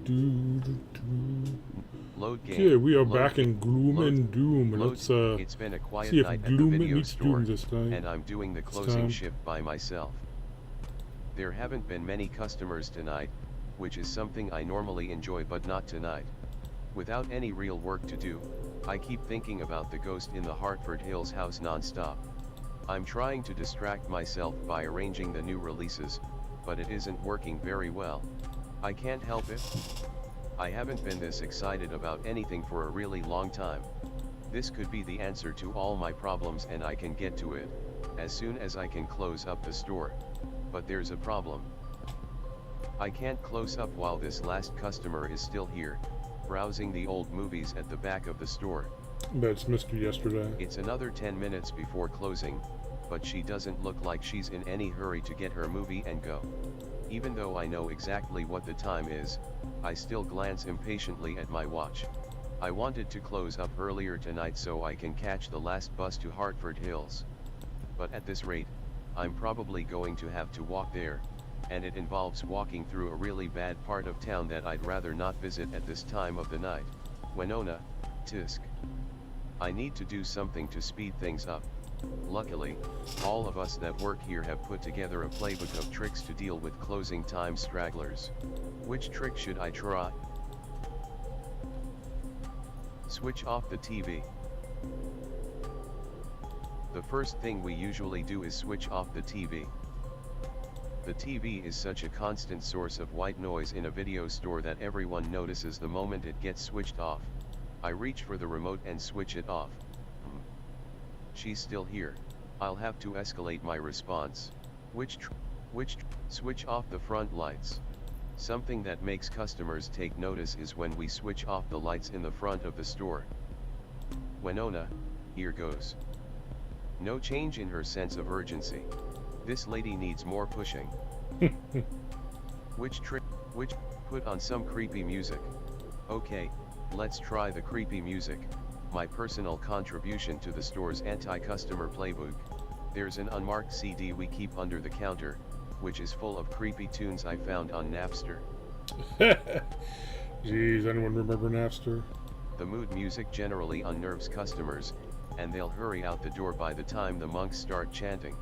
Load game. Okay, we are Load back in Gloom load, and Doom. load. Let's It's been a quiet see if night at the Gloom video meets store, Doom this time. and I'm doing the closing shift by myself. There haven't been many customers tonight, which is something I normally enjoy, but not tonight. Without any real work to do, I keep thinking about the ghost in the Hartford Hills house non-stop. I'm trying to distract myself by arranging the new releases, but it isn't working very well. I can't help it. I haven't been this excited about anything for a really long time. This could be the answer to all my problems, and I can get to it as soon as I can close up the store. But there's a problem. I can't close up while this last customer is still here, browsing the old movies at the back of the store. That's Mr. Yesterday. It's another 10 minutes before closing, but she doesn't look like she's in any hurry to get her movie and go. Even though I know exactly what the time is, I still glance impatiently at my watch. I wanted to close up earlier tonight so I can catch the last bus to Hartford Hills. But at this rate, I'm probably going to have to walk there, and it involves walking through a really bad part of town that I'd rather not visit at this time of the night. Winona, tisk. I need to do something to speed things up. Luckily, all of us that work here have put together a playbook of tricks to deal with closing time stragglers. Which trick should I try? Switch off the TV. The first thing we usually do is switch off the TV. The TV is such a constant source of white noise in a video store that everyone notices the moment it gets switched off. I reach for the remote and switch it off. She's still here. I'll have to escalate my response. Switch off the front lights. Something that makes customers take notice is when we switch off the lights in the front of the store. Winona, here goes. No change in her sense of urgency. This lady needs more pushing. Put on some creepy music. Okay, let's try the creepy music, my personal contribution to the store's anti-customer playbook. There's an unmarked CD we keep under the counter, which is full of creepy tunes I found on Napster. Jeez, anyone remember Napster? The mood music generally unnerves customers, and they'll hurry out the door by the time the monks start chanting.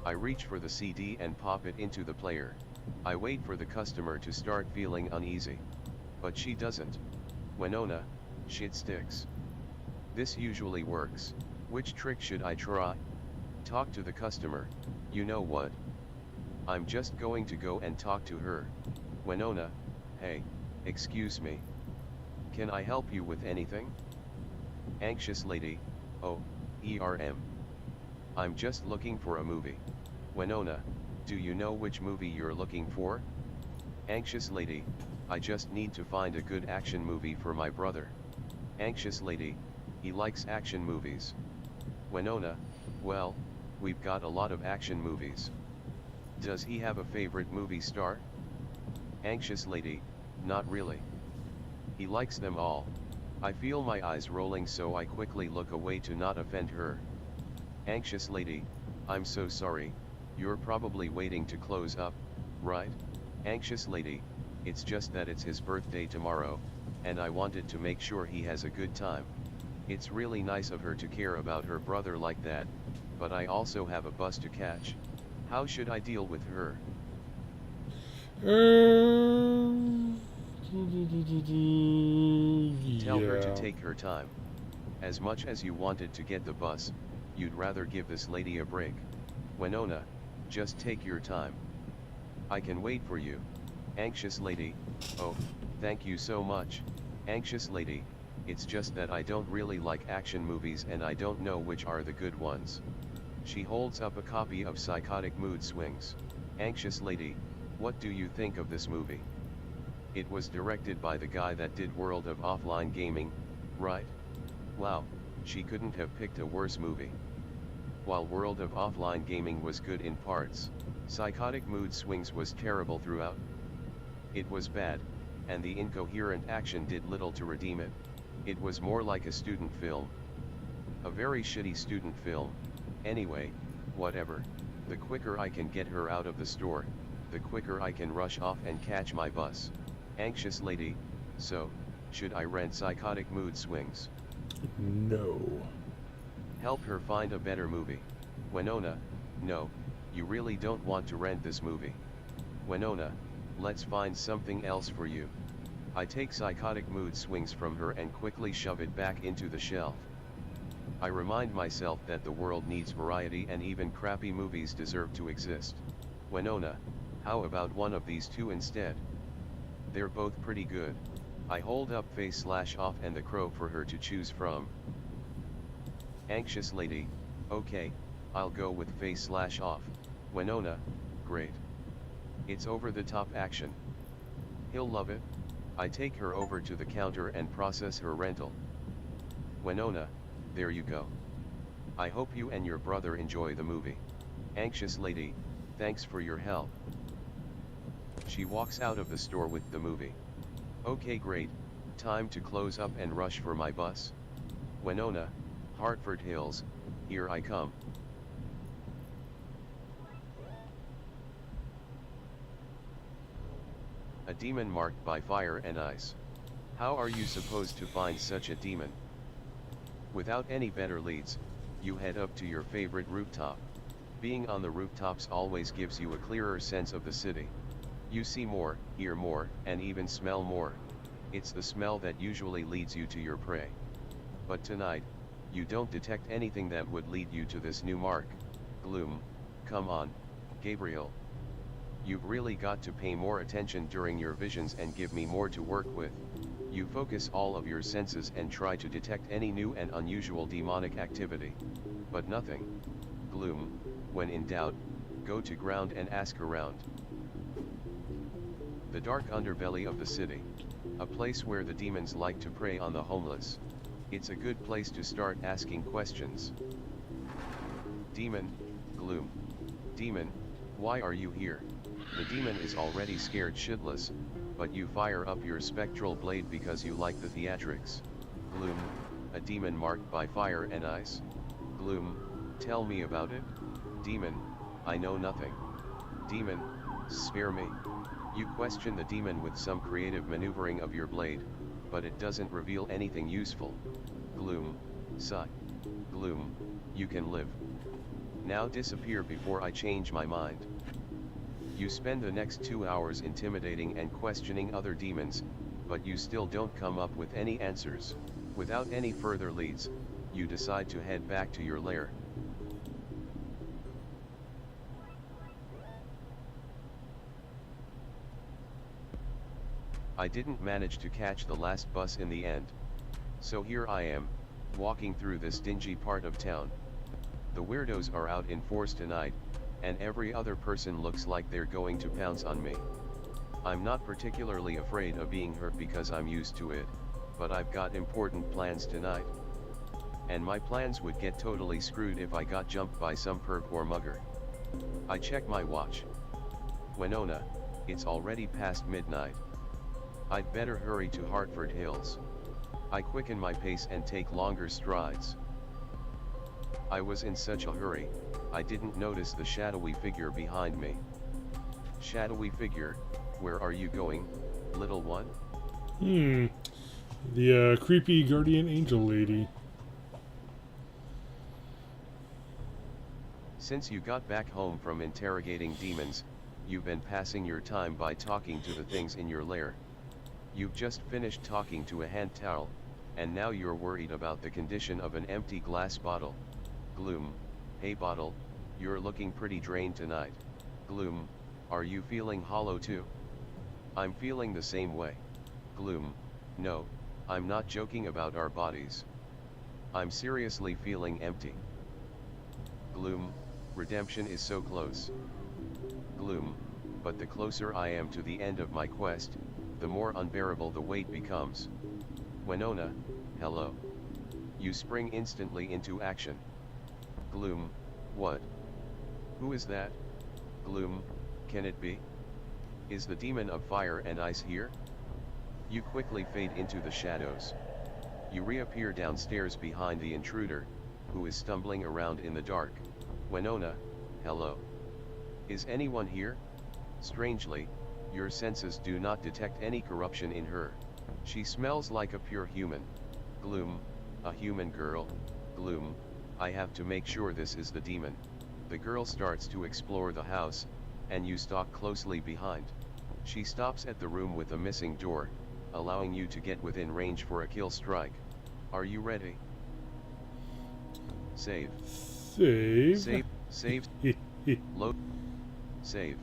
I reach for the CD and pop it into the player. I wait for the customer to start feeling uneasy. But she doesn't. Winona, shit sticks. This usually works. Which trick should I try? Talk to the customer. You know what? I'm just going to go and talk to her. Winona, hey, excuse me. Can I help you with anything? Anxious lady, oh, ERM. I'm just looking for a movie. Winona, do you know which movie you're looking for? Anxious lady, I just need to find a good action movie for my brother. Anxious lady, he likes action movies. Winona, well, we've got a lot of action movies. Does he have a favorite movie star? Anxious lady, not really. He likes them all. I feel my eyes rolling, so I quickly look away to not offend her. Anxious lady, I'm so sorry, you're probably waiting to close up, right? Anxious lady, it's just that it's his birthday tomorrow, and I wanted to make sure he has a good time. It's really nice of her to care about her brother like that, but I also have a bus to catch. How should I deal with her? Tell her to take her time. As much as you wanted to get the bus, you'd rather give this lady a break. Winona, just take your time. I can wait for you. Anxious lady, oh, thank you so much. Anxious lady, it's just that I don't really like action movies and I don't know which are the good ones. She holds up a copy of Psychotic Mood Swings. Anxious lady, what do you think of this movie? It was directed by the guy that did World of Offline Gaming, right? Wow, she couldn't have picked a worse movie. While World of Offline Gaming was good in parts, Psychotic Mood Swings was terrible throughout. It was bad, and the incoherent action did little to redeem it. It was more like a student film. A very shitty student film. Anyway, whatever. The quicker I can get her out of the store, the quicker I can rush off and catch my bus. Anxious lady, so, should I rent psychotic mood swings? No. Help her find a better movie. Winona, no, you really don't want to rent this movie. Winona, let's find something else for you. I take psychotic mood swings from her and quickly shove it back into the shelf. I remind myself that the world needs variety and even crappy movies deserve to exist. Winona, how about one of these two instead? They're both pretty good. I hold up Face/Off and The Crow for her to choose from. Anxious lady, okay, I'll go with Face/Off. Winona, great. It's over-the-top action. He'll love it. I take her over to the counter and process her rental. Winona, there you go. I hope you and your brother enjoy the movie. Anxious lady, thanks for your help. She walks out of the store with the movie. Okay, great, time to close up and rush for my bus. Winona, Hartford Hills, here I come. A demon marked by fire and ice. How are you supposed to find such a demon? Without any better leads, you head up to your favorite rooftop. Being on the rooftops always gives you a clearer sense of the city. You see more, hear more, and even smell more. It's the smell that usually leads you to your prey. But tonight, you don't detect anything that would lead you to this new mark. Gloom, come on, Gabriel. You've really got to pay more attention during your visions and give me more to work with. You focus all of your senses and try to detect any new and unusual demonic activity. But nothing. Gloom, when in doubt, go to ground and ask around. The dark underbelly of the city. A place where the demons like to prey on the homeless. It's a good place to start asking questions. Demon, Gloom. Demon, why are you here? The demon is already scared shitless, but you fire up your spectral blade because you like the theatrics. Gloom, a demon marked by fire and ice? Gloom, tell me about it? Demon, I know nothing. Demon, spare me. You question the demon with some creative maneuvering of your blade, but it doesn't reveal anything useful. Gloom, sigh. Gloom, you can live. Now disappear before I change my mind. You spend the next 2 hours intimidating and questioning other demons, but you still don't come up with any answers. Without any further leads, you decide to head back to your lair. I didn't manage to catch the last bus in the end. So here I am, walking through this dingy part of town. The weirdos are out in force tonight, and every other person looks like they're going to pounce on me. I'm not particularly afraid of being hurt because I'm used to it, but I've got important plans tonight. And my plans would get totally screwed if I got jumped by some perv or mugger. I check my watch. Winona, it's already past midnight. I'd better hurry to Hartford Hills. I quicken my pace and take longer strides. I was in such a hurry, I didn't notice the shadowy figure behind me. Shadowy figure, where are you going, little one? The creepy guardian angel lady. Since you got back home from interrogating demons, you've been passing your time by talking to the things in your lair. You've just finished talking to a hand towel, and now you're worried about the condition of an empty glass bottle. Gloom, hey bottle, you're looking pretty drained tonight. Gloom, are you feeling hollow too? I'm feeling the same way. Gloom, no, I'm not joking about our bodies. I'm seriously feeling empty. Gloom, redemption is so close. Gloom, but the closer I am to the end of my quest, the more unbearable the weight becomes. Winona, hello. You spring instantly into action. Gloom, what? Who is that? Gloom, can it be? Is the demon of fire and ice here? You quickly fade into the shadows. You reappear downstairs behind the intruder, who is stumbling around in the dark. Winona, hello. Is anyone here? Strangely, Your senses do not detect any corruption in her. She smells like a pure human. Gloom, a human girl. Gloom, I have to make sure this is the demon. The girl starts to explore the house, and you stalk closely behind. She stops at the room with a missing door, allowing you to get within range for a kill strike. Are you ready? Save. Save. Save. Save. Load. Save.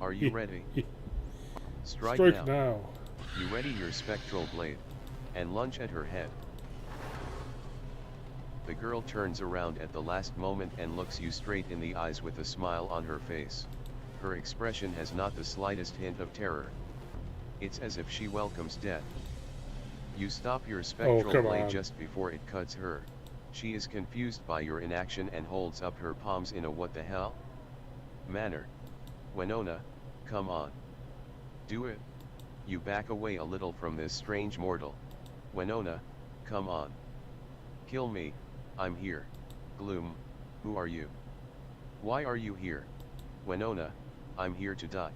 Are you ready? Strike now. You ready your spectral blade, and lunge at her head. The girl turns around at the last moment and looks you straight in the eyes with a smile on her face. Her expression has not the slightest hint of terror. It's as if she welcomes death. You stop your spectral blade just before it cuts her. She is confused by your inaction and holds up her palms in a what the hell manner. Winona, come on. Do it. You back away a little from this strange mortal. Winona, come on. Kill me, I'm here. Gloom, who are you? Why are you here? Winona, I'm here to die.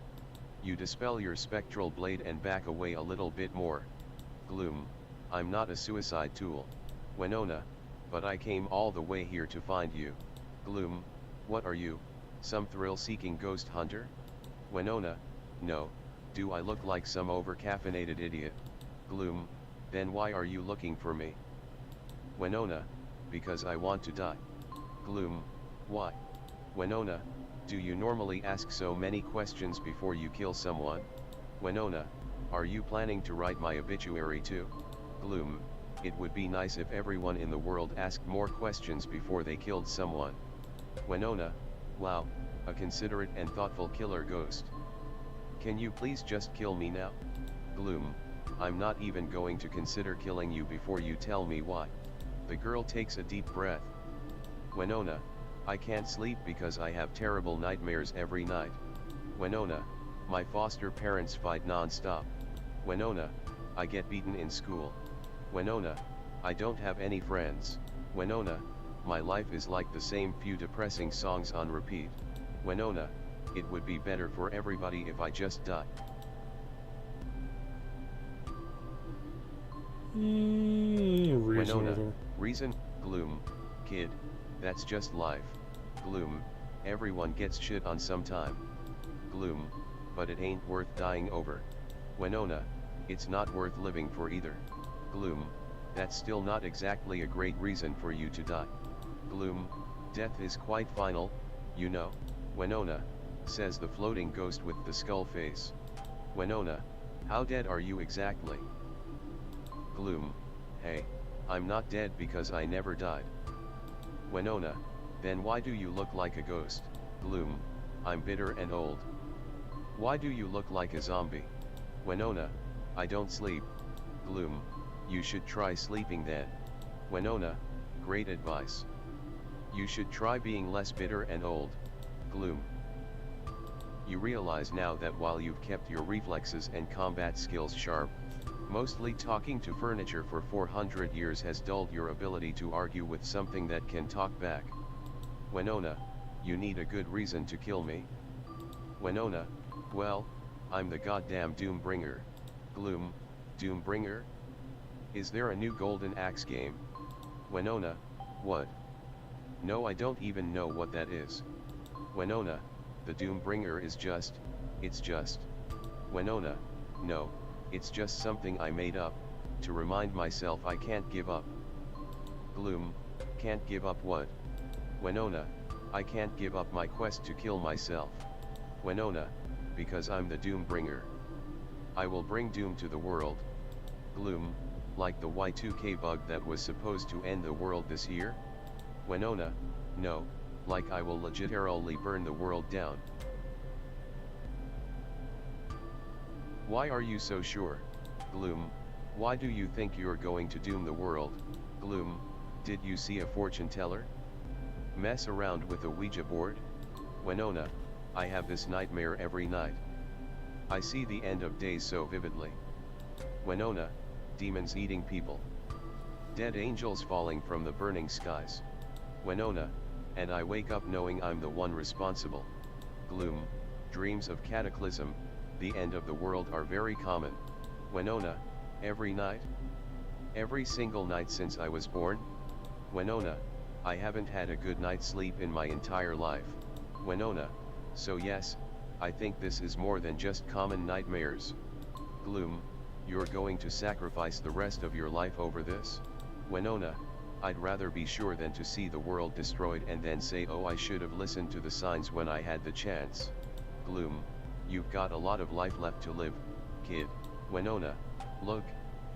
You dispel your spectral blade and back away a little bit more. Gloom, I'm not a suicide tool. Winona, but I came all the way here to find you. Gloom, what are you, some thrill-seeking ghost hunter? Winona, no, do I look like some over-caffeinated idiot? Gloom, then why are you looking for me? Winona, because I want to die. Gloom, why? Winona, do you normally ask so many questions before you kill someone? Winona, are you planning to write my obituary too? Gloom, it would be nice if everyone in the world asked more questions before they killed someone. Winona, wow, a considerate and thoughtful killer ghost. Can you please just kill me now? Gloom, I'm not even going to consider killing you before you tell me why. The girl takes a deep breath. Winona, I can't sleep because I have terrible nightmares every night. Winona, my foster parents fight non-stop. Winona, I get beaten in school. Winona, I don't have any friends. Winona, my life is like the same few depressing songs on repeat. Winona, it would be better for everybody if I just die. Winona, reason, Gloom, kid, that's just life. Gloom, everyone gets shit on sometime. Gloom, but it ain't worth dying over. Winona, it's not worth living for either. Gloom, that's still not exactly a great reason for you to die. Gloom, death is quite final, you know. Winona, says the floating ghost with the skull face. Winona, how dead are you exactly? Gloom, hey, I'm not dead because I never died. Winona, then why do you look like a ghost? Gloom, I'm bitter and old. Why do you look like a zombie? Winona, I don't sleep. Gloom, you should try sleeping then. Winona, great advice. You should try being less bitter and old. Gloom. You realize now that while you've kept your reflexes and combat skills sharp, mostly talking to furniture for 400 years has dulled your ability to argue with something that can talk back. Winona, you need a good reason to kill me? Winona, well, I'm the goddamn Doombringer. Gloom, Doombringer? Is there a new Golden Axe game? Winona, what? No, I don't even know what that is. Winona, the Doombringer is just, it's just. Winona, no, it's just something I made up, to remind myself I can't give up. Gloom, can't give up what? Winona, I can't give up my quest to kill myself. Winona, because I'm the Doombringer. I will bring doom to the world. Gloom, like the Y2K bug that was supposed to end the world this year? Winona, no, like I will literally burn the world down. Why are you so sure? Gloom, why do you think you're going to doom the world? Gloom, did you see a fortune teller? Mess around with a Ouija board? Winona, I have this nightmare every night. I see the end of days so vividly. Winona, demons eating people. Dead angels falling from the burning skies. Winona, and I wake up knowing I'm the one responsible. Gloom, dreams of cataclysm, the end of the world are very common. Winona, every night? Every single night since I was born? Winona, I haven't had a good night's sleep in my entire life. Winona, so yes, I think this is more than just common nightmares. Gloom, you're going to sacrifice the rest of your life over this? Winona, I'd rather be sure than to see the world destroyed and then say, oh, I should have listened to the signs when I had the chance. Gloom, you've got a lot of life left to live, kid. Winona, look,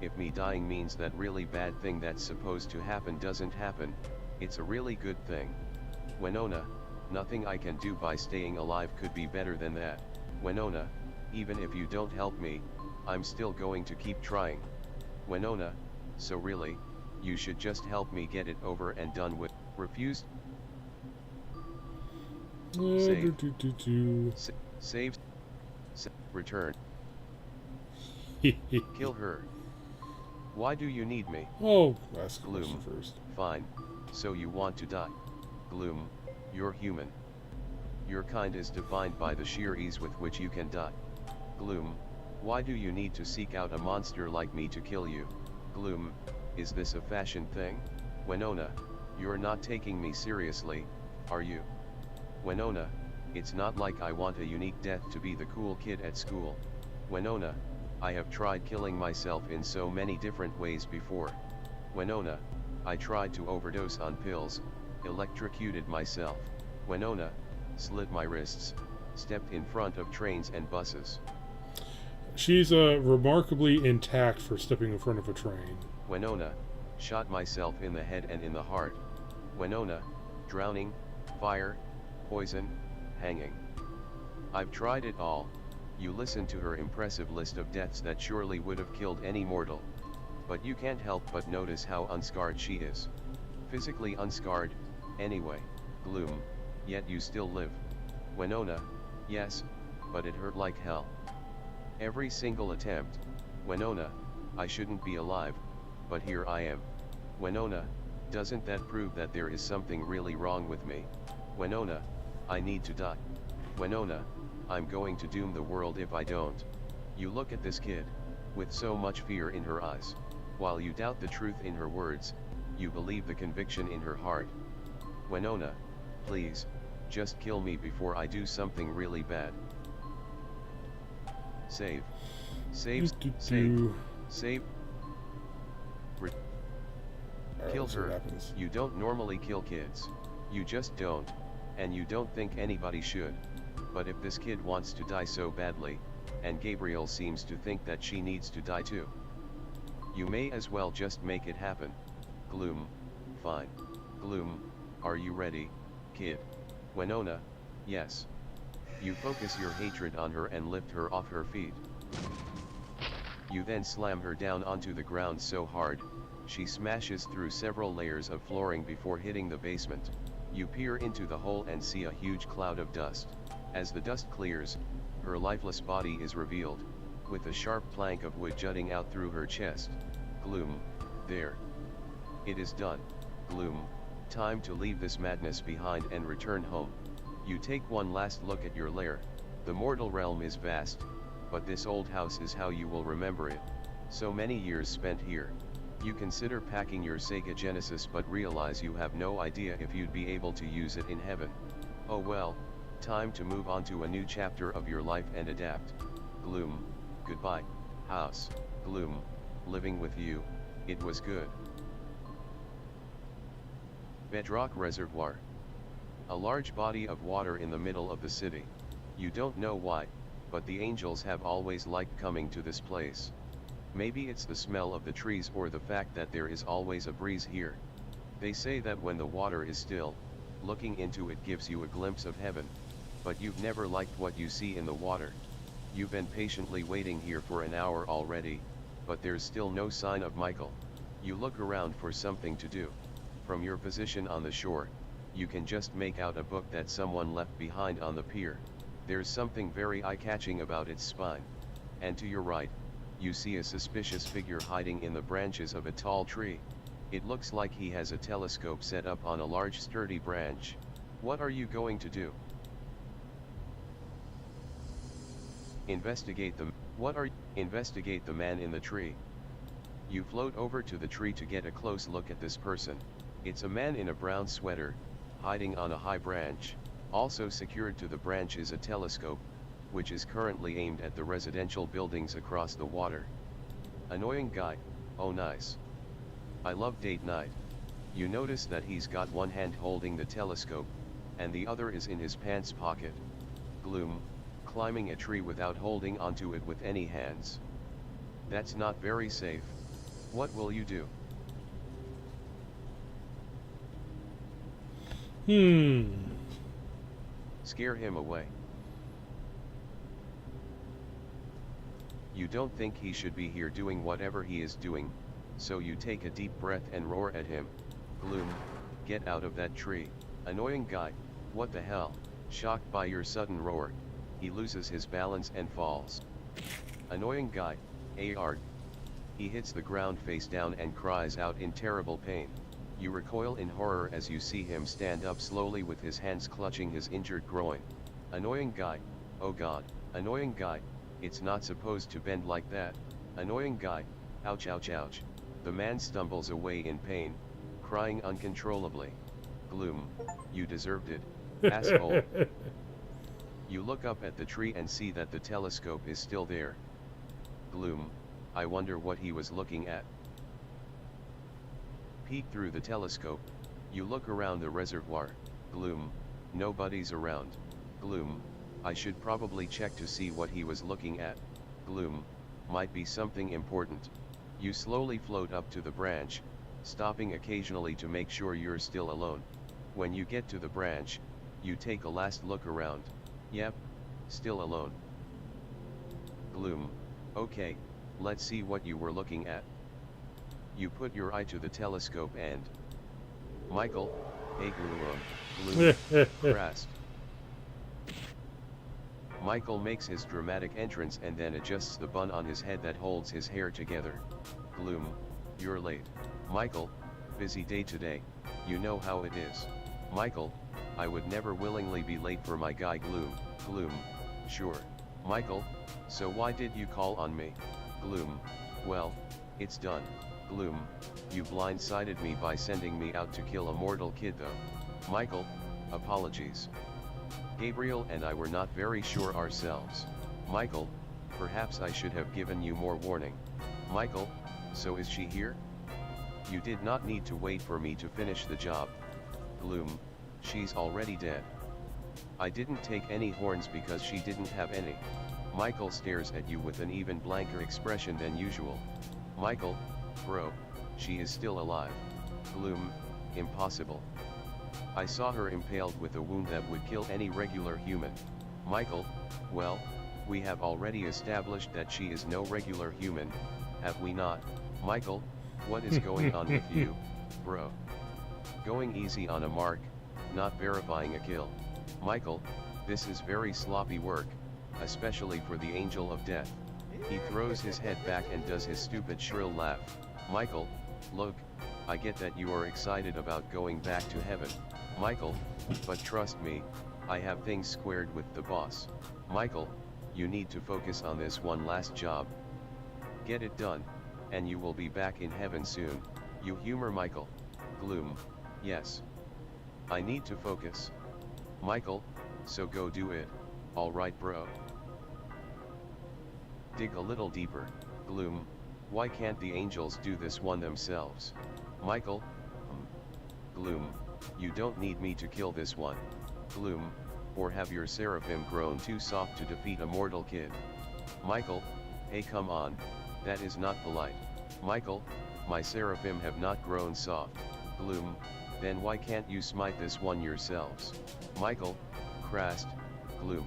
if me dying means that really bad thing that's supposed to happen doesn't happen, it's a really good thing. Winona, nothing I can do by staying alive could be better than that. Winona, even if you don't help me, I'm still going to keep trying. Winona, so really, you should just help me get it over and done with. Refused. Save. Save. Return. Kill her. Why do you need me? Oh, ask a Gloom, question first. fine. So you want to die. Gloom, you're human. Your kind is defined by the sheer ease with which you can die. Gloom, why do you need to seek out a monster like me to kill you? Gloom, is this a fashion thing? Winona, you're not taking me seriously, are you? Winona, it's not like I want a unique death to be the cool kid at school. Winona, I have tried killing myself in so many different ways before. Winona, I tried to overdose on pills, electrocuted myself. Winona, slit my wrists, stepped in front of trains and buses. She's remarkably intact for stepping in front of a train. Winona, shot myself in the head and in the heart. Winona, drowning, fire, poison, hanging. I've tried it all. You listen to her impressive list of deaths that surely would have killed any mortal. But you can't help but notice how unscarred she is. Physically unscarred, anyway. Gloom, yet you still live. Winona, yes, but it hurt like hell. Every single attempt. Winona, I shouldn't be alive, but here I am. Winona, doesn't that prove that there is something really wrong with me? Winona, I need to die. Winona, I'm going to doom the world if I don't. You look at this kid, with so much fear in her eyes. While you doubt the truth in her words, you believe the conviction in her heart. Winona, please, just kill me before I do something really bad. Save. Save. Save. Save. Kill her. You don't normally kill kids. You just don't, and you don't think anybody should. But if this kid wants to die so badly, and Gabriel seems to think that she needs to die too, you may as well just make it happen. Gloom, fine. Gloom, are you ready, kid? Winona, yes. You focus your hatred on her and lift her off her feet. You then slam her down onto the ground so hard, she smashes through several layers of flooring before hitting the basement. You peer into the hole and see a huge cloud of dust. As the dust clears, her lifeless body is revealed, with a sharp plank of wood jutting out through her chest. Gloom, there. It is done. Gloom, time to leave this madness behind and return home. You take one last look at your lair. The mortal realm is vast, but this old house is how you will remember it. So many years spent here. You consider packing your Sega Genesis but realize you have no idea if you'd be able to use it in heaven. Oh well, time to move on to a new chapter of your life and adapt. Gloom, goodbye, house. Gloom, living with you, it was good. Bedrock Reservoir. A large body of water in the middle of the city. You don't know why, but the angels have always liked coming to this place. Maybe it's the smell of the trees or the fact that there is always a breeze here. They say that when the water is still, looking into it gives you a glimpse of heaven. But you've never liked what you see in the water. You've been patiently waiting here for an hour already, but there's still no sign of Michael. You look around for something to do. From your position on the shore, you can just make out a book that someone left behind on the pier. There's something very eye-catching about its spine. And to your right, you see a suspicious figure hiding in the branches of a tall tree. It looks like he has a telescope set up on a large sturdy branch. What are you going to do? Investigate the man in the tree. You float over to the tree to get a close look at this person. It's a man in a brown sweater, hiding on a high branch. Also secured to the branch is a telescope, which is currently aimed at the residential buildings across the water. Annoying guy, oh nice. I love date night. You notice that he's got one hand holding the telescope, and the other is in his pants pocket. Gloom, climbing a tree without holding onto it with any hands. That's not very safe. What will you do? Scare him away. You don't think he should be here doing whatever he is doing, so you take a deep breath and roar at him. Gloom, get out of that tree. Annoying guy, what the hell? Shocked by your sudden roar, he loses his balance and falls. Annoying guy, AR. He hits the ground face down and cries out in terrible pain. You recoil in horror as you see him stand up slowly with his hands clutching his injured groin. Annoying guy, oh god. Annoying guy, it's not supposed to bend like that. Annoying guy, ouch ouch ouch. The man stumbles away in pain, crying uncontrollably. Gloom, you deserved it, asshole. You look up at the tree and see that the telescope is still there. Gloom, I wonder what he was looking at. Peek through the telescope, you look around the reservoir. Gloom, nobody's around. Gloom, I should probably check to see what he was looking at. Gloom, might be something important. You slowly float up to the branch, stopping occasionally to make sure you're still alone. When you get to the branch, you take a last look around. Yep, still alone. Gloom, okay, let's see what you were looking at. You put your eye to the telescope and... Michael, hey Gloom, Crast. Michael makes his dramatic entrance and then adjusts the bun on his head that holds his hair together. Gloom, you're late. Michael, busy day today, you know how it is. Michael, I would never willingly be late for my guy Gloom. Gloom, sure. Michael, so why did you call on me? Gloom, well, it's done. Gloom, you blindsided me by sending me out to kill a mortal kid though. Michael, apologies. Gabriel and I were not very sure ourselves. Michael, perhaps I should have given you more warning. Michael, so is she here? You did not need to wait for me to finish the job. Gloom, she's already dead. I didn't take any horns because she didn't have any. Michael stares at you with an even blanker expression than usual. Michael, bro, she is still alive. Gloom, impossible. I saw her impaled with a wound that would kill any regular human. Michael, well, we have already established that she is no regular human, have we not? Michael, what is going on with you, bro? Going easy on a mark, not verifying a kill. Michael, this is very sloppy work, especially for the angel of death. He throws his head back and does his stupid shrill laugh. Michael, look, I get that you are excited about going back to heaven. Michael, but trust me, I have things squared with the boss. Michael, you need to focus on this one last job. Get it done, and you will be back in heaven soon. You humor Michael. Gloom, yes. I need to focus. Michael, so go do it. Alright bro. Dig a little deeper. Gloom, why can't the angels do this one themselves? Michael, Gloom, you don't need me to kill this one. Gloom, or have your seraphim grown too soft to defeat a mortal kid? Michael, hey come on, that is not polite. Michael, my seraphim have not grown soft. Gloom, then why can't you smite this one yourselves? Michael, Crast, Gloom.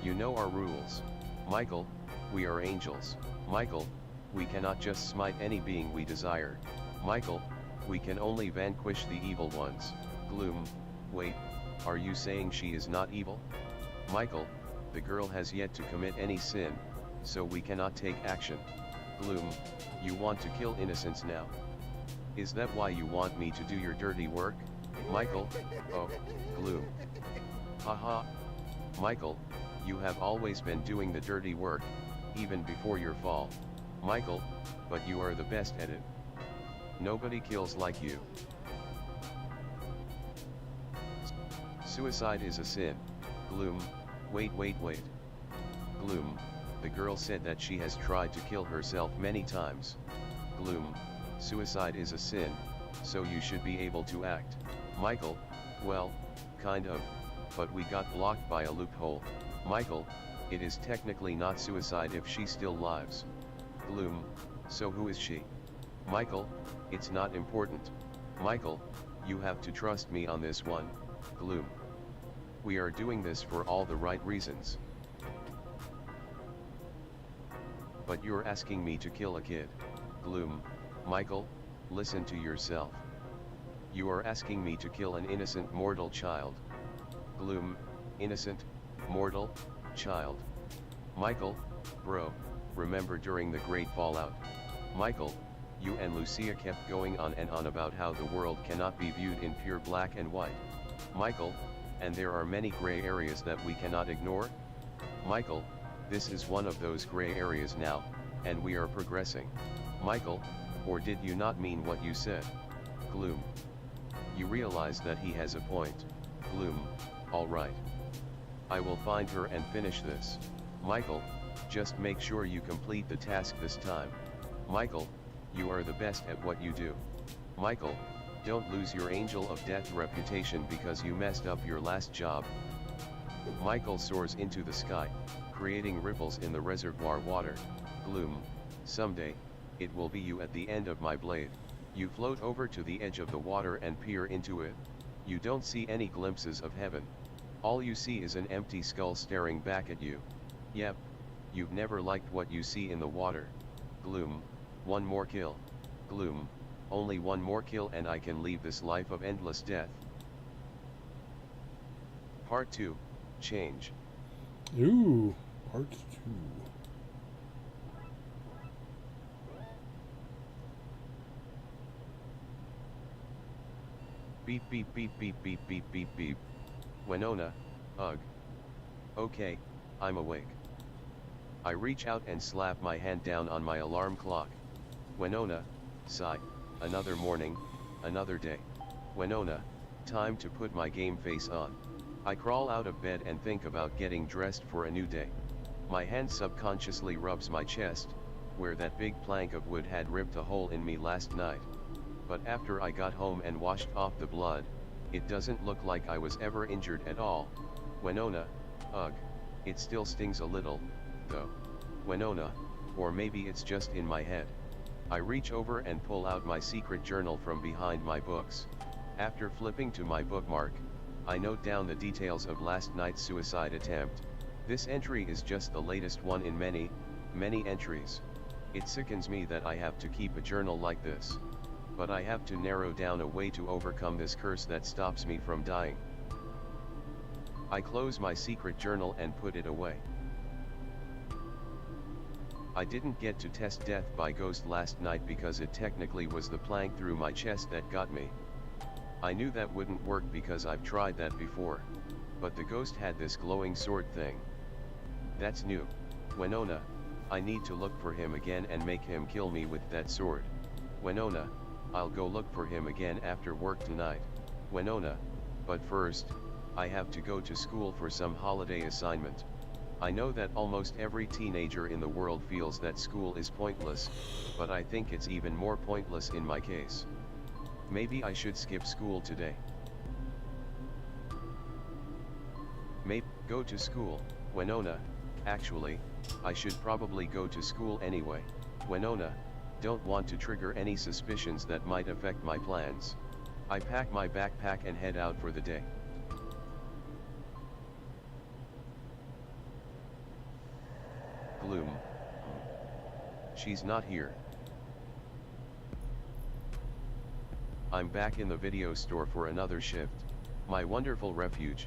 You know our rules. Michael, we are angels. Michael, we cannot just smite any being we desire. Michael, we can only vanquish the evil ones. Gloom, wait, are you saying she is not evil? Michael, the girl has yet to commit any sin, so we cannot take action. Gloom, you want to kill innocents now? Is that why you want me to do your dirty work? Michael, oh, Gloom. Haha. Michael, You have always been doing the dirty work, even before your fall, Michael, but you are the best at it. Nobody kills like you. Suicide is a sin. Gloom, wait. Gloom, the girl said that she has tried to kill herself many times. Gloom, suicide is a sin, so you should be able to act. Michael, well, kind of, but we got blocked by a loophole. Michael, it is technically not suicide if she still lives. Gloom, so who is she? Michael, it's not important. Michael, you have to trust me on this one. Gloom. We are doing this for all the right reasons. But you're asking me to kill a kid. Gloom, Michael, listen to yourself. You are asking me to kill an innocent mortal child. Gloom, innocent, mortal, child. Michael, bro, remember during the Great Fallout? Michael, you and Lucia kept going on and on about how the world cannot be viewed in pure black and white. Michael, and there are many gray areas that we cannot ignore? Michael, this is one of those gray areas now, and we are progressing. Michael, or did you not mean what you said? Gloom. You realize that he has a point. Gloom, alright. I will find her and finish this. Michael, just make sure you complete the task this time. Michael, you are the best at what you do. Michael, don't lose your angel of death reputation because you messed up your last job. Michael soars into the sky, creating ripples in the reservoir water. Gloom, someday, it will be you at the end of my blade. You float over to the edge of the water and peer into it. You don't see any glimpses of heaven. All you see is an empty skull staring back at you. Yep, you've never liked what you see in the water. Gloom, one more kill. Gloom, only one more kill and I can leave this life of endless death. Part 2, Change. Ooh, part 2. Beep beep beep beep beep beep beep beep. Winona, ugh. Okay, I'm awake. I reach out and slap my hand down on my alarm clock. Winona, sigh, another morning, another day. Winona, time to put my game face on. I crawl out of bed and think about getting dressed for a new day. My hand subconsciously rubs my chest, where that big plank of wood had ripped a hole in me last night. But after I got home and washed off the blood, it doesn't look like I was ever injured at all. Winona, ugh, it still stings a little, though. Winona, or maybe it's just in my head. I reach over and pull out my secret journal from behind my books. After flipping to my bookmark, I note down the details of last night's suicide attempt. This entry is just the latest one in many, many entries. It sickens me that I have to keep a journal like this. But I have to narrow down a way to overcome this curse that stops me from dying. I close my secret journal and put it away. I didn't get to test death by ghost last night because it technically was the plank through my chest that got me. I knew that wouldn't work because I've tried that before. But the ghost had this glowing sword thing. That's new. Winona, I need to look for him again and make him kill me with that sword. Winona, I'll go look for him again after work tonight. Winona, but first, I have to go to school for some holiday assignment. I know that almost every teenager in the world feels that school is pointless, but I think it's even more pointless in my case. Maybe I should skip school today. Maybe go to school. Winona, actually, I should probably go to school anyway. Winona, don't want to trigger any suspicions that might affect my plans. I pack my backpack and head out for the day. Gloom. She's not here. I'm back in the video store for another shift. My wonderful refuge.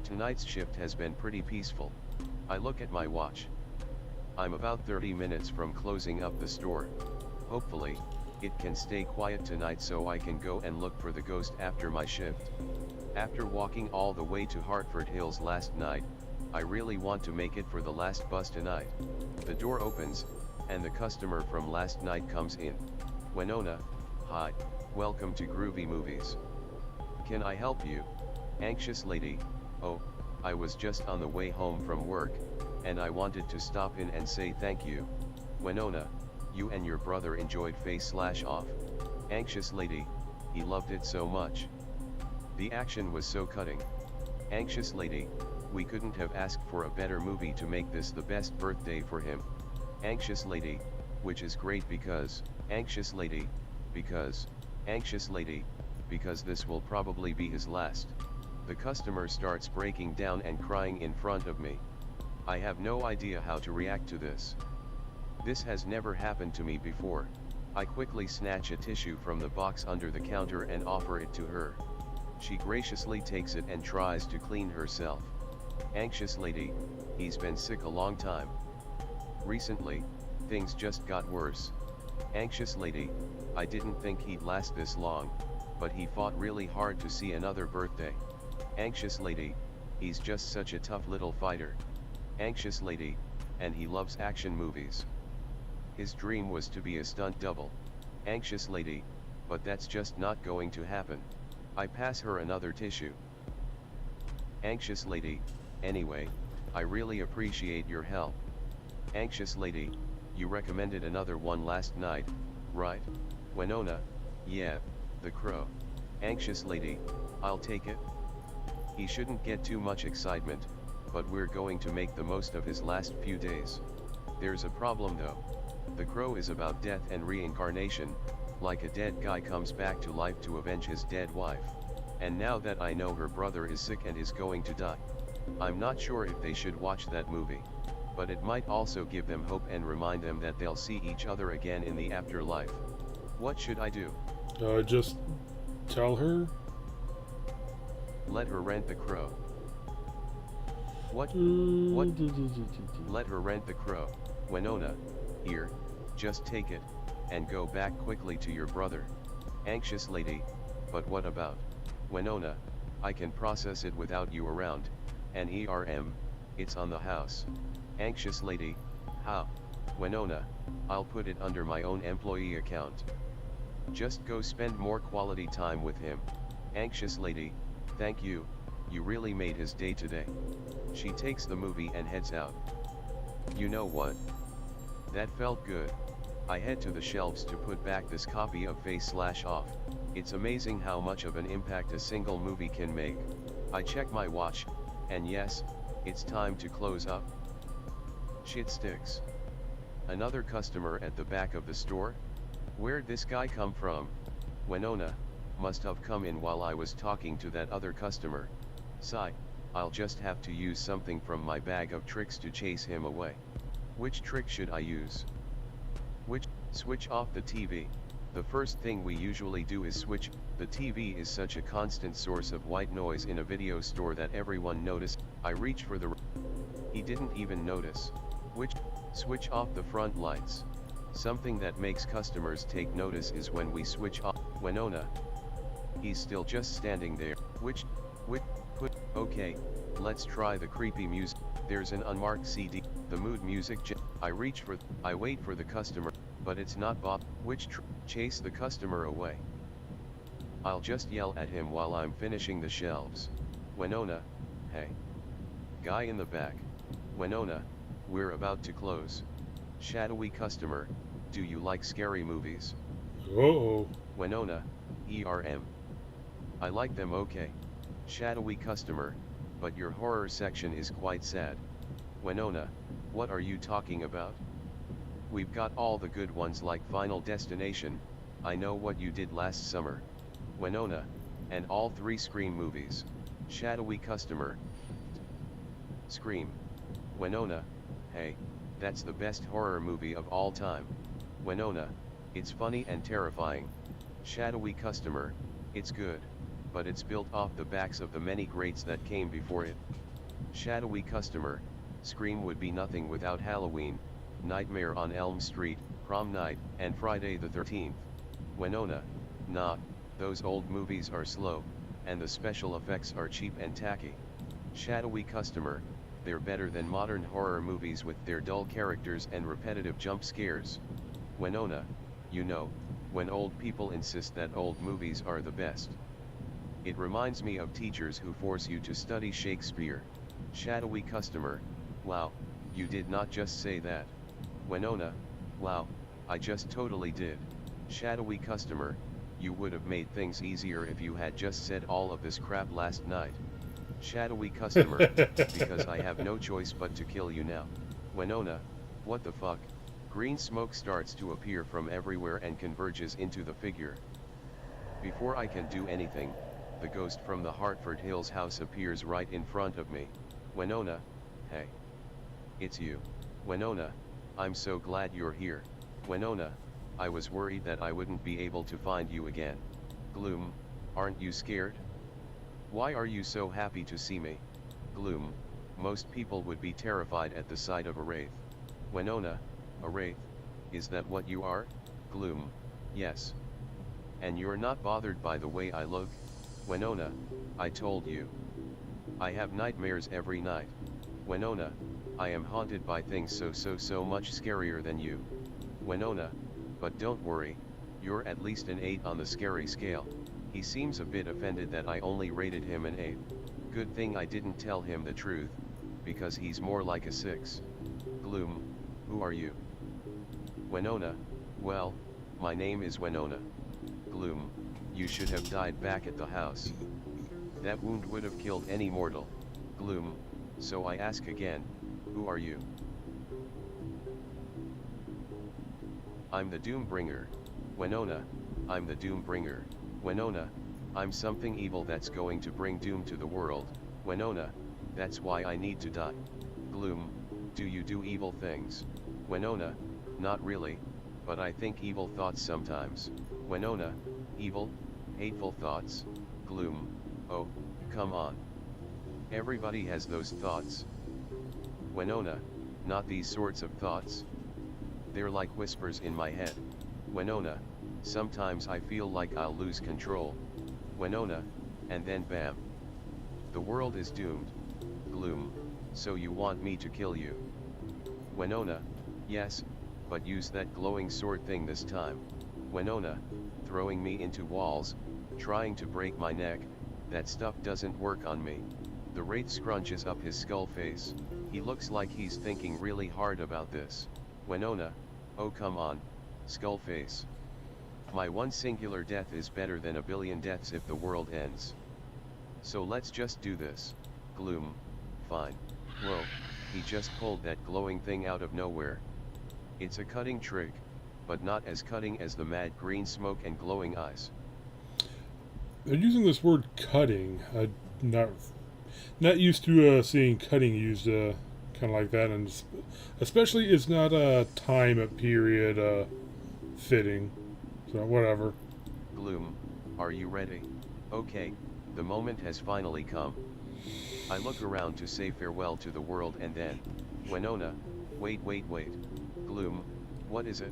Tonight's shift has been pretty peaceful. I look at my watch. I'm about 30 minutes from closing up the store. Hopefully, it can stay quiet tonight so I can go and look for the ghost after my shift. After walking all the way to Hartford Hills last night, I really want to make it for the last bus tonight. The door opens, and the customer from last night comes in. Winona, hi, welcome to Groovy Movies. Can I help you? Anxious lady, oh, I was just on the way home from work, and I wanted to stop in and say thank you. Winona, you and your brother enjoyed Face/Off. Anxious lady, he loved it so much. The action was so cutting. Anxious lady, we couldn't have asked for a better movie to make this the best birthday for him. Anxious lady, which is great because, anxious lady, because, anxious lady, because this will probably be his last. The customer starts breaking down and crying in front of me. I have no idea how to react to this. This has never happened to me before. I quickly snatch a tissue from the box under the counter and offer it to her. She graciously takes it and tries to clean herself. Anxious lady, he's been sick a long time. Recently, things just got worse. Anxious lady, I didn't think he'd last this long, but he fought really hard to see another birthday. Anxious lady, he's just such a tough little fighter. Anxious lady, and he loves action movies. His dream was to be a stunt double. Anxious lady, but that's just not going to happen. I pass her another tissue. Anxious lady, anyway, I really appreciate your help. Anxious lady, you recommended another one last night, right? Winona, yeah, The Crow. Anxious lady, I'll take it. He shouldn't get too much excitement, but we're going to make the most of his last few days. There's a problem though. The Crow is about death and reincarnation, like a dead guy comes back to life to avenge his dead wife. And now that I know her brother is sick and is going to die, I'm not sure if they should watch that movie. But it might also give them hope and remind them that they'll see each other again in the afterlife. What should I do? Just tell her. Let her rent The Crow. What? Let her rent The Crow. Winona, here, just take it, and go back quickly to your brother. Anxious lady, but what about? Winona, I can process it without you around, and it's on the house. Anxious lady, how? Winona, I'll put it under my own employee account. Just go spend more quality time with him. Anxious lady, thank you, you really made his day today. She takes the movie and heads out. You know what? That felt good. I head to the shelves to put back this copy of Face/Off. It's amazing how much of an impact a single movie can make. I check my watch, and yes, it's time to close up. Shit sticks. Another customer at the back of the store? Where'd this guy come from? Winona, must have come in while I was talking to that other customer. Sigh, I'll just have to use something from my bag of tricks to chase him away. Which trick should I use? Switch off the TV. The first thing we usually do is switch. The TV is such a constant source of white noise in a video store that everyone noticed. I reach for the... He didn't even notice. Switch off the front lights. Something that makes customers take notice is when we switch off. Winona. He's still just standing there. Okay, let's try the creepy music. There's an unmarked CD. The mood music. I wait for the customer, but it's not Bob. Chase the customer away. I'll just yell at him while I'm finishing the shelves. Winona, hey. Guy in the back. Winona, we're about to close. Shadowy customer, do you like scary movies? Uh-oh. Winona, I like them okay. Shadowy customer, but your horror section is quite sad. Winona, what are you talking about? We've got all the good ones like Final Destination, I Know What You Did Last Summer. Winona, and all 3 Scream movies. Shadowy customer. Scream. Winona, hey, that's the best horror movie of all time. Winona, it's funny and terrifying. Shadowy customer, it's good, but it's built off the backs of the many greats that came before it. Shadowy customer, Scream would be nothing without Halloween, Nightmare on Elm Street, Prom Night, and Friday the 13th. Winona, nah, those old movies are slow, and the special effects are cheap and tacky. Shadowy customer, they're better than modern horror movies with their dull characters and repetitive jump scares. Winona, you know, when old people insist that old movies are the best. It reminds me of teachers who force you to study Shakespeare. Shadowy customer, wow, you did not just say that. Winona, wow, I just totally did. Shadowy customer, you would have made things easier if you had just said all of this crap last night. Shadowy customer, because I have no choice but to kill you now. Winona, what the fuck? Green smoke starts to appear from everywhere and converges into the figure. Before I can do anything, the ghost from the Hartford Hills house appears right in front of me. Winona, hey. It's you. Winona, I'm so glad you're here. Winona, I was worried that I wouldn't be able to find you again. Gloom, aren't you scared? Why are you so happy to see me? Gloom, most people would be terrified at the sight of a wraith. Winona, a wraith? Is that what you are? Gloom, yes. And you're not bothered by the way I look? Winona, I told you. I have nightmares every night. Winona, I am haunted by things so much scarier than you. Winona, but don't worry, you're at least an 8 on the scary scale. He seems a bit offended that I only rated him an 8. Good thing I didn't tell him the truth, because he's more like a 6. Gloom, who are you? Winona, well, my name is Winona. Gloom, you should have died back at the house. That wound would have killed any mortal. Gloom, so I ask again, who are you? I'm the Doombringer. Winona, I'm the Doombringer. Winona, I'm something evil that's going to bring doom to the world. Winona, that's why I need to die. Gloom, do you do evil things? Winona, not really, but I think evil thoughts sometimes. Winona, evil, hateful thoughts. Gloom, oh, come on. Everybody has those thoughts. Winona, not these sorts of thoughts. They're like whispers in my head. Winona, sometimes I feel like I'll lose control. Winona, and then bam. The world is doomed. Gloom, so you want me to kill you? Winona, yes, but use that glowing sword thing this time. Winona, throwing me into walls, trying to break my neck, that stuff doesn't work on me. The wraith scrunches up his skull face. He looks like he's thinking really hard about this. Winona, oh come on, skull face. My one singular death is better than a billion deaths if the world ends. So let's just do this. Gloom, fine. Whoa, he just pulled that glowing thing out of nowhere. It's a cutting trick, but not as cutting as the mad green smoke and glowing eyes. They're using this word cutting. I'm not used to seeing cutting used kind of like that, and especially it's not a time period fitting. So whatever. Gloom, are you ready? Okay, the moment has finally come. I look around to say farewell to the world and then, Winona, wait. Gloom, what is it?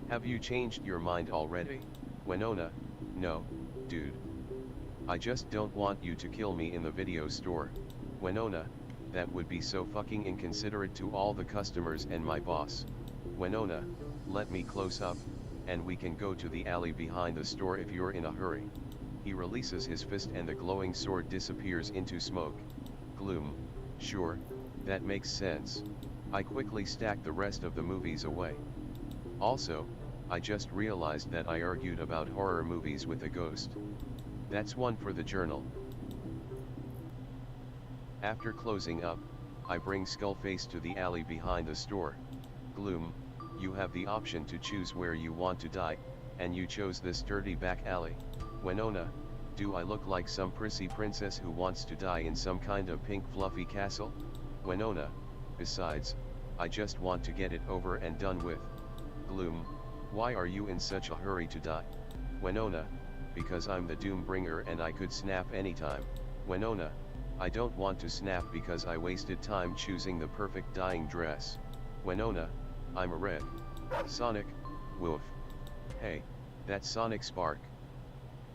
Have you changed your mind already? Winona, no, dude. I just don't want you to kill me in the video store. Winona, that would be so fucking inconsiderate to all the customers and my boss. Winona, let me close up, and we can go to the alley behind the store if you're in a hurry. He releases his fist and the glowing sword disappears into smoke. Gloom, sure, that makes sense. I quickly stack the rest of the movies away. Also, I just realized that I argued about horror movies with a ghost. That's one for the journal. After closing up, I bring Skullface to the alley behind the store. Gloom, you have the option to choose where you want to die, and you chose this dirty back alley. Winona, do I look like some prissy princess who wants to die in some kind of pink fluffy castle? Winona, besides, I just want to get it over and done with. Gloom, why are you in such a hurry to die? Winona, because I'm the Doombringer and I could snap anytime. Winona, I don't want to snap because I wasted time choosing the perfect dying dress. Winona, I'm a red. Sonic, woof. Hey, that's Sonic Spark.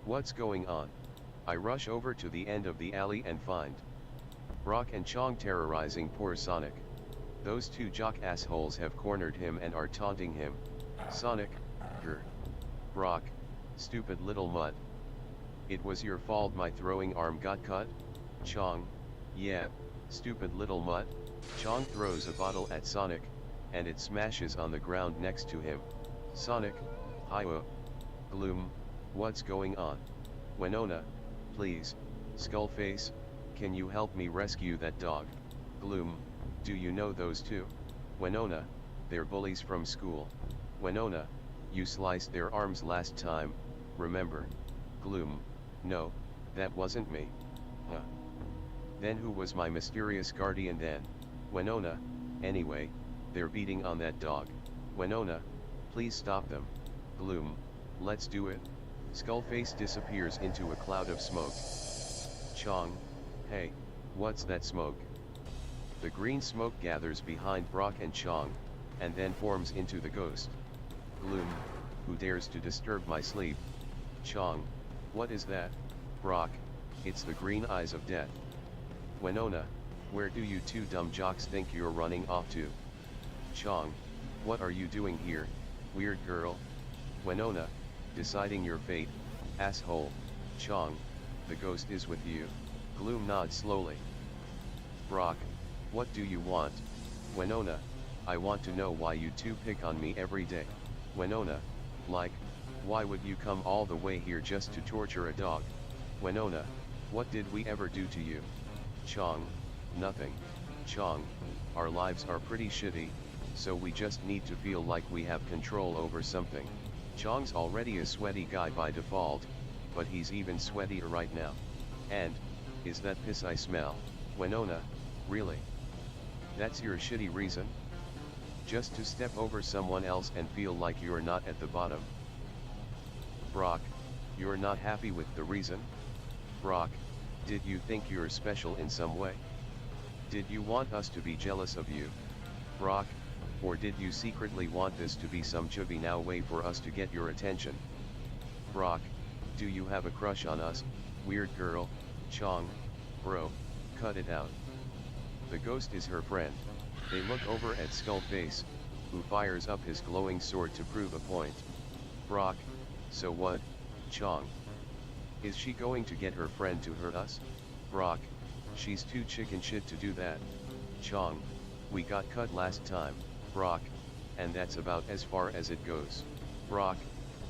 What's going on? I rush over to the end of the alley and find Brock and Chong terrorizing poor Sonic. Those two jock assholes have cornered him and are taunting him. Sonic, grr. Brock, stupid little mutt. It was your fault my throwing arm got cut? Chong, yeah, stupid little mutt. Chong throws a bottle at Sonic, and it smashes on the ground next to him. Sonic, hi-oh. Gloom, what's going on? Winona, please, Skullface, can you help me rescue that dog? Gloom, do you know those two? Winona, they're bullies from school. Winona, you sliced their arms last time, remember? Gloom, no, that wasn't me. Huh. Then who was my mysterious guardian then? Winona, anyway, they're beating on that dog. Winona, please stop them. Gloom, let's do it. Skullface disappears into a cloud of smoke. Chong, hey, what's that smoke? The green smoke gathers behind Brock and Chong, and then forms into the ghost. Gloom, who dares to disturb my sleep? Chong, what is that? Brock, it's the green eyes of death. Winona, where do you two dumb jocks think you're running off to? Chong, what are you doing here, weird girl? Winona, deciding your fate, asshole. Chong, the ghost is with you. Gloom nods slowly. Brock, what do you want? Winona, I want to know why you two pick on me every day. Winona, like, why would you come all the way here just to torture a dog? Winona, what did we ever do to you? Chong, nothing. Chong, our lives are pretty shitty, so we just need to feel like we have control over something. Chong's already a sweaty guy by default, but he's even sweatier right now. And, is that piss I smell? Winona, really? That's your shitty reason? Just to step over someone else and feel like you're not at the bottom? Brock, you're not happy with the reason? Brock, did you think you're special in some way? Did you want us to be jealous of you? Brock, or did you secretly want this to be some chubby now way for us to get your attention? Brock, do you have a crush on us, weird girl? Chong, bro, cut it out. The ghost is her friend. They look over at Skullface, who fires up his glowing sword to prove a point. Brock, so what, Chong? Is she going to get her friend to hurt us? Brock, she's too chicken shit to do that. Chong, we got cut last time, Brock, and that's about as far as it goes. Brock,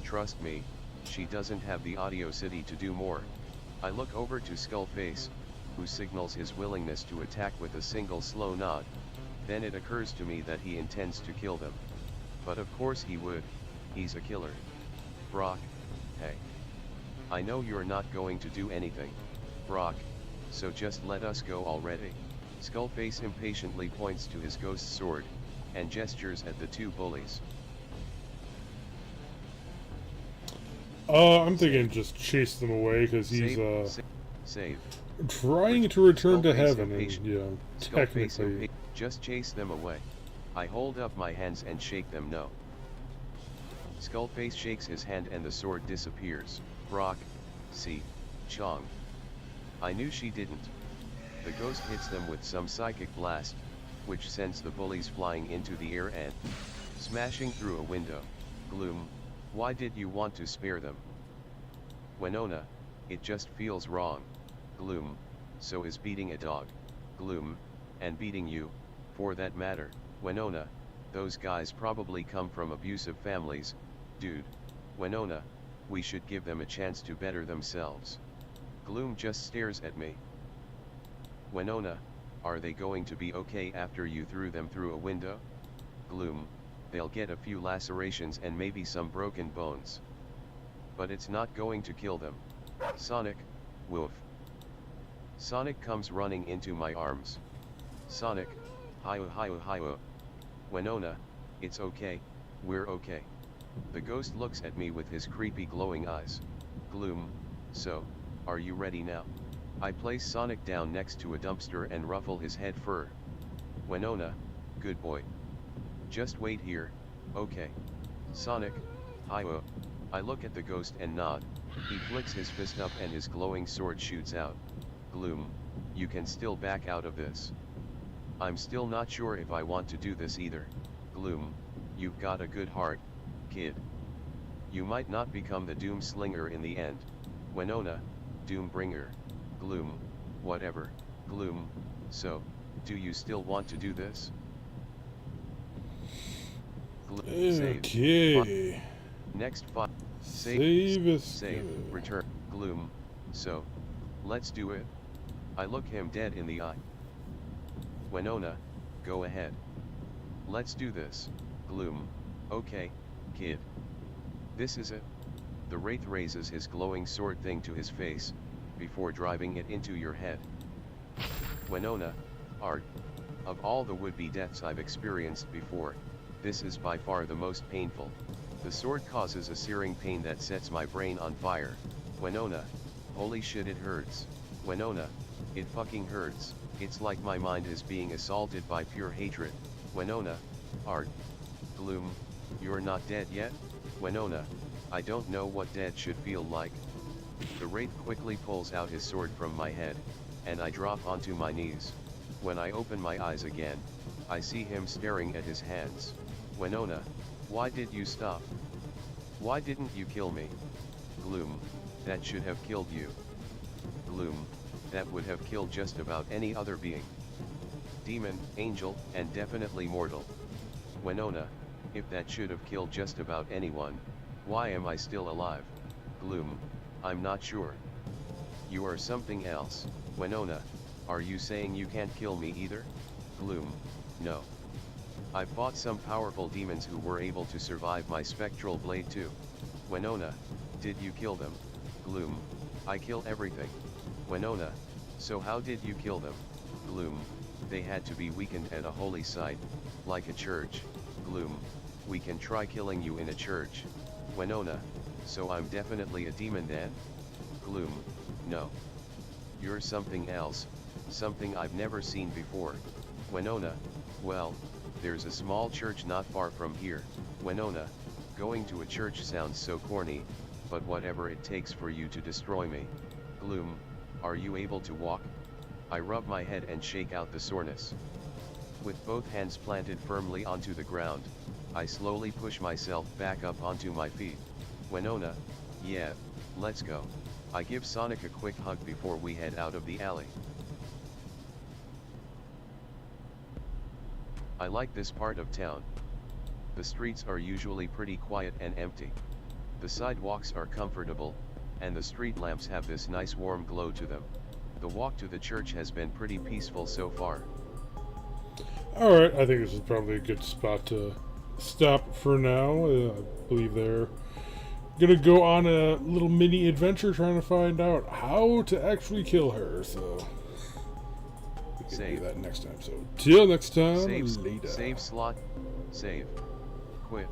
trust me, she doesn't have the audacity to do more. I look over to Skullface, who signals his willingness to attack with a single slow nod. Then it occurs to me that he intends to kill them. But of course he would, he's a killer. Brock, hey. I know you're not going to do anything, Brock, so just let us go already. Skullface impatiently points to his ghost sword, and gestures at the two bullies. I'm thinking just chase them away, because he's, Save. trying to return to Skullface heaven, and, impatient. you know, Skullface technically. just chase them away. I hold up my hands and shake them no. Skullface shakes his hand and the sword disappears. Brock, see, Chong. I knew she didn't. The ghost hits them with some psychic blast, which sends the bullies flying into the air and smashing through a window. Gloom, why did you want to spare them? Winona, it just feels wrong. Gloom, so is beating a dog. Gloom, and beating you, for that matter. Winona, those guys probably come from abusive families, dude. Winona, we should give them a chance to better themselves. Gloom just stares at me. Winona, are they going to be okay after you threw them through a window? Gloom, they'll get a few lacerations and maybe some broken bones. But it's not going to kill them. Sonic, woof. Sonic comes running into my arms. Sonic, hi-oh hi-oh hi-oh. Winona, it's okay, we're okay. The ghost looks at me with his creepy glowing eyes. Gloom, so, are you ready now? I place Sonic down next to a dumpster and ruffle his head fur. Winona, good boy. Just wait here, okay. Sonic, hi-oh. I look at the ghost and nod. He flicks his fist up and his glowing sword shoots out. Gloom, you can still back out of this. I'm still not sure if I want to do this either. Gloom, you've got a good heart, kid. You might not become the Doom Slinger in the end. Winona, Doombringer. Gloom, whatever. Gloom, so, do you still want to do this? Okay. Next file. Save, return. Gloom, so, let's do it. I look him dead in the eye. Winona, go ahead. Let's do this. Gloom, okay, kid. This is it. The Wraith raises his glowing sword thing to his face, before driving it into your head. Winona, Art. Of all the would-be deaths I've experienced before, this is by far the most painful. The sword causes a searing pain that sets my brain on fire. Winona, holy shit, it hurts. Winona, it fucking hurts. It's like my mind is being assaulted by pure hatred. Winona, Art. Gloom, you're not dead yet? Winona, I don't know what dead should feel like. The Wraith quickly pulls out his sword from my head, and I drop onto my knees. When I open my eyes again, I see him staring at his hands. Winona, why did you stop? Why didn't you kill me? Gloom, that should have killed you. Gloom, that would have killed just about any other being. Demon, angel, and definitely mortal. Winona, if that should have killed just about anyone, why am I still alive? Gloom, I'm not sure. You are something else. Winona, are you saying you can't kill me either? Gloom, no. I fought some powerful demons who were able to survive my spectral blade too. Winona, did you kill them? Gloom, I kill everything. Winona, so how did you kill them? Gloom, they had to be weakened at a holy site, like a church. Gloom, we can try killing you in a church. Winona, so I'm definitely a demon then? Gloom, no. You're something else, something I've never seen before. Winona, well, there's a small church not far from here. Winona, going to a church sounds so corny, but whatever it takes for you to destroy me. Gloom, are you able to walk? I rub my head and shake out the soreness. With both hands planted firmly onto the ground, I slowly push myself back up onto my feet. Winona, yeah, let's go. I give Sonic a quick hug before we head out of the alley. I like this part of town. The streets are usually pretty quiet and empty. The sidewalks are comfortable, and the street lamps have this nice warm glow to them. The walk to the church has been pretty peaceful so far. Alright, I think this is probably a good spot to stop for now. I believe they're gonna go on a little mini adventure trying to find out how to actually kill her, so we can do that next time. So till next time, Save, later. save slot, save, quit.